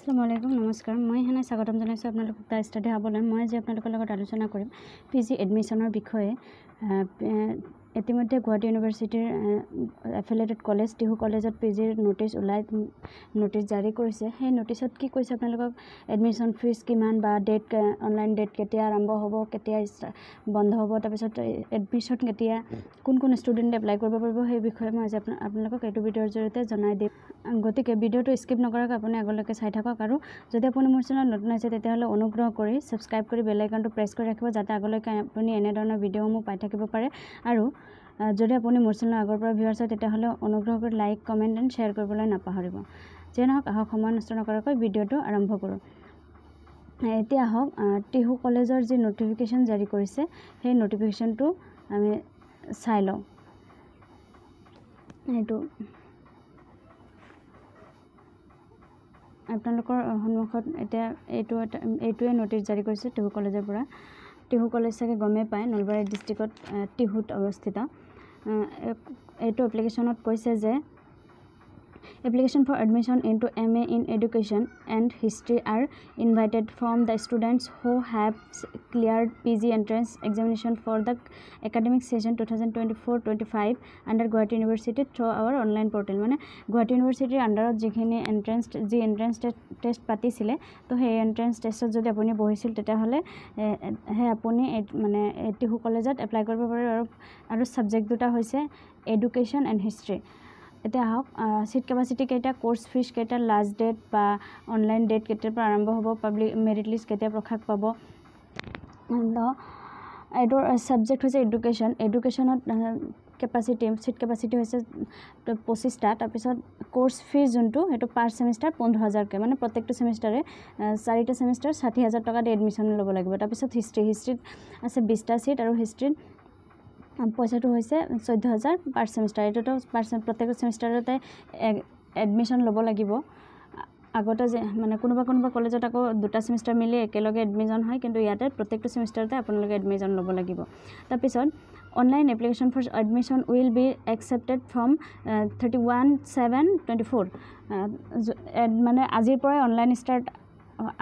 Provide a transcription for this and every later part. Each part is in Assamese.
আসসালামু আলাইকুম নমস্কাৰ মই হেনে স্বাগতম জনাইছোঁ আপোনালোকক তাৰ ষ্টাডি হাবলৈ মই আজি আপোনালোকৰ লগত আলোচনা কৰিম পিজি এডমিশ্যনৰ বিষয়ে ইতিমধ্যে গুৱাহাটী ইউনিভাৰ্চিটিৰ এফিলিয়েটেড কলেজ টিহু কলেজত পিজিৰ নোটিছ জাৰি কৰিছে সেই নোটিছত কি কৈছে আপোনালোকক এডমিশ্যন ফিজ কিমান বা অনলাইন ডেট কেতিয়া আৰম্ভ হ'ব কেতিয়া বন্ধ হ'ব তাৰপিছত এডমিশ্যন কেতিয়া কোন ষ্টুডেণ্টে এপ্লাই কৰিব পাৰিব সেই বিষয়ে মই আজি আপোনালোকক এইটো ভিডিঅ'ৰ জৰিয়তে জনাই দিম গতিকে ভিডিঅ'টো স্কিপ নকৰাকৈ আপুনি আগলৈকে চাই থাকক আৰু যদি আপুনি মোৰ চেনেলত নতুন আছে তেতিয়াহ'লে অনুগ্ৰহ কৰি ছাবস্ক্ৰাইব কৰি বেল আইকনটো প্ৰেছ কৰি ৰাখিব যাতে আগলৈকে আপুনি এনেধৰণৰ ভিডিঅ'সমূহ পাই থাকিব পাৰে আৰু যদি আপুনি মোৰ চেনেলৰ আগৰ পৰা ভিউৱাৰ্ছ হয় তেতিয়াহ'লে অনুগ্ৰহ কৰি লাইক কমেণ্ট এণ্ড শ্বেয়াৰ কৰিবলৈ নাপাহৰিব যে নহওক আহক সময় নষ্ট নকৰাকৈ ভিডিঅ'টো আৰম্ভ কৰোঁ এতিয়া আহক টিহু কলেজৰ যি নটিফিকেশ্যন জাৰি কৰিছে সেই নটিফিকেশ্যনটো আমি চাই লওঁ এইটো আপোনালোকৰ সন্মুখত এতিয়া এইটোৱে নোটিছ জাৰি কৰিছে টিহু কলেজৰ পৰা টিহু কলেজ চাগে গমেই পায় নলবাৰী ডিষ্ট্ৰিক্টত টিহুত অৱস্থিত এইটো এপ্লিকেশ্যনত কৈছে যে Application for admission into MA in Education and History are invited from the students who have cleared PG entrance examination for the academic session 2024-25 under Guwahati University through our online portal. মানে Guwahati University under যিখিনি এন্ট্ৰেন্স টেষ্ট পাতিছিলে তো সেই এন্ট্ৰেন্স টেষ্টত যদি আপুনি বহিছিল তেতিয়াহ'লে হে আপুনি মানে টিহু কলেজত এপ্লাই কৰিব পাৰে আৰু সাবজেক্ট দুটা হৈছে এডুকেশ্যন এণ্ড হিষ্ট্ৰী এতিয়া আহক সিট কেপাচিটি কেইটা কোৰ্স ফিজ কেইটা লাষ্ট ডেট বা অনলাইন ডেট কেতিয়াৰ পৰা আৰম্ভ হ'ব পাব্লিক মেৰিট লিষ্ট কেতিয়া প্ৰকাশ পাব এইটোৰ সাবজেক্ট হৈছে এডুকেশ্যনত সিট কেপাচিটি হৈছে 25টা তাৰপিছত কোৰ্স ফিজ যোনটো সেইটো পাৰ সেমিষ্টাৰ 15,000কে মানে প্ৰত্যেকটো সেমিষ্টাৰে 4টা সেমিষ্টাৰ 60,000 টকা দি এডমিশ্যন ল'ব লাগিব তাৰপিছত হিষ্ট্ৰীত আছে 20টা সিট আৰু হিষ্ট্ৰীত পইচাটো হৈছে 14,000 পাৰ সেমিষ্টাৰ এটোটো প্ৰত্যেক সেমিষ্টাৰতে এডমিশ্যন ল'ব লাগিব আগতে যে মানে কোনোবা কলেজত আকৌ দুটা সেমিষ্টাৰ মিলি একেলগে এডমিশ্যন হয় কিন্তু ইয়াতে প্ৰত্যেকটো সেমিষ্টাৰতে আপোনালোকে এডমিশ্যন ল'ব লাগিব তাৰপিছত online application for admission will be accepted from 31/7/24 মানে আজিৰ পৰাই অনলাইন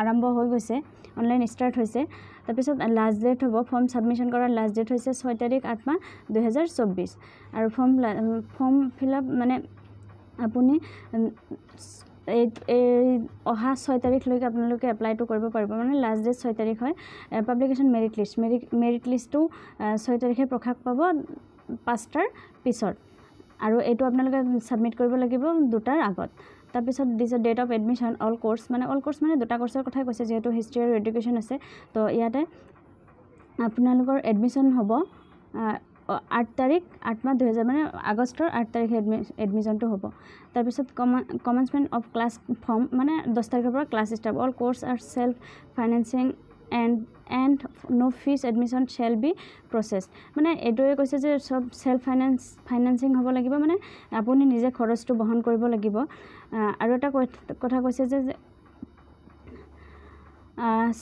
আৰম্ভ হৈ গৈছে অনলাইন ষ্টাৰ্ট হৈছে তাৰপিছত লাষ্ট ডেট হ'ব ফৰ্ম ছাবমিশ্যন কৰাৰ লাষ্ট ডেট হৈছে 6 তাৰিখ 8 মাহ 2024 আৰু ফৰ্ম ফিল আপ মানে আপুনি অহা 6 তাৰিখলৈকে আপোনালোকে এপ্লাইটো কৰিব পাৰিব মানে লাষ্ট ডেট 6 তাৰিখ হয় পাব্লিকেশ্যন মেৰিট লিষ্টটো 6 তাৰিখে প্ৰকাশ পাব 5টাৰ পিছত আৰু এইটো আপোনালোকে ছাবমিট কৰিব লাগিব 2টাৰ আগত তাৰপিছত দিছে date of admission all course মানে দুটা কোৰ্সৰ কথাই কৈছে যেহেতু হিষ্ট্ৰী আৰু এডুকেশ্যন আছে তো ইয়াতে আপোনালোকৰ এডমিশ্যন হ'ব 8 তাৰিখ 8 মাহ 2000 মানে আগষ্টৰ 8 তাৰিখে এডমিশ্যনটো হ'ব তাৰপিছত কমেন্সমেন্ট অফ ক্লাছ ফৰ্ম মানে 10 তাৰিখৰ পৰা class start all course R self financing and no fees admission shall be processed মানে এইটোৱে কৈছে যে সব সেল্ফ ফাইনেন্সিং হ'ব লাগিব মানে আপুনি নিজে খৰচটো বহন কৰিব লাগিব আৰু এটা কথা কৈছে যে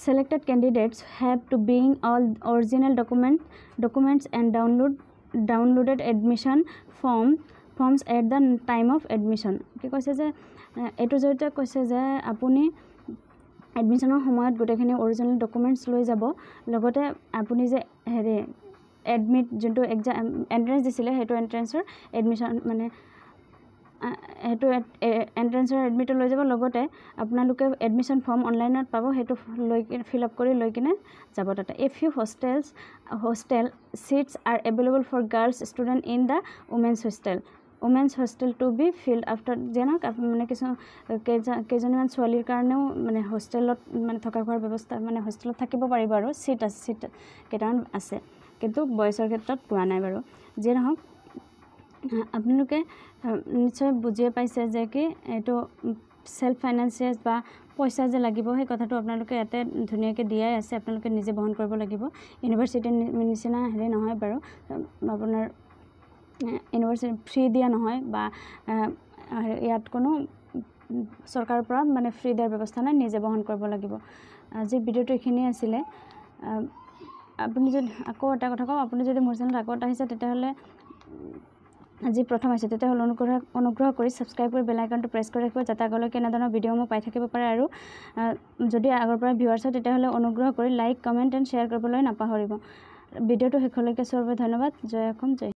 selected candidates have to bring all original documents and downloaded admission forms at the time of admission কি কৈছে যে এইটো জৰিয়তে কৈছে যে আপুনি এডমিশ্যনৰ সময়ত গোটেইখিনি অৰিজিনেল ডকুমেণ্টছ লৈ যাব লগতে আপুনি যে এডমিট যোনটো এন্ট্ৰেন্স দিছিলে সেইটো এন্ট্ৰেন্সৰ এডমিশ্যন মানে সেইটো এন্ট্ৰেন্সৰ এডমিট লৈ যাব লগতে আপোনালোকে এডমিশ্যন ফৰ্ম অনলাইনত পাব সেইটো ফিল আপ কৰি লৈ কিনে যাব তাতে a few hostel seats are available for girls student in the women's hostel to be filled after যেনক মানে কেইজনমান ছোৱালীৰ কাৰণেও মানে হোষ্টেলত মানে থকা খোৱাৰ ব্যৱস্থা মানে হোষ্টেলত থাকিব পাৰিব আৰু সিট কেইটামান আছে কিন্তু বয়সৰ ক্ষেত্ৰত পোৱা নাই বাৰু যে নহওক আপোনালোকে নিশ্চয় বুজিয়ে পাইছে যে কি এইটো সেল্ফ ফাইনেন্সিয়েজ বা পইচা যে লাগিব সেই কথাটো আপোনালোকে ইয়াতে ধুনীয়াকৈ দিয়াই আছে আপোনালোকে নিজে বহন কৰিব লাগিব ইউনিভাৰ্চিটিৰ নিচিনা নহয় বাৰু আপোনাৰ ইউনিভাৰ্চিটি ফ্ৰী দিয়া নহয় বা ইয়াত কোনো চৰকাৰৰ পৰা মানে ফ্ৰী দিয়াৰ ব্যৱস্থা নাই নিজে বহন কৰিব লাগিব আজি ভিডিঅ'টো এইখিনি আছিলে আপুনি যদি আকৌ এটা কথা কওঁ আপুনি যদি মোৰ চেনেলত আকৌ আহিছে তেতিয়াহ'লে আজি প্ৰথম আছে তেতিয়াহ'লে অনুগ্ৰহ কৰি ছাবস্ক্ৰাইব কৰি বেল আইকনটো প্ৰেছ কৰি ৰাখিব যাতে আগলৈকে এনেধৰণৰ ভিডিঅ'সমূহ পাই থাকিব পাৰে আৰু যদি আগৰ পৰা ভিউৱাৰ্ছ হয় তেতিয়াহ'লে অনুগ্ৰহ কৰি লাইক কমেণ্ট এণ্ড শ্বেয়াৰ কৰিবলৈ নাপাহৰিব ভিডিঅ'টো শেষলৈকে চোৱাৰ বাবে ধন্যবাদ জয় অসম জয়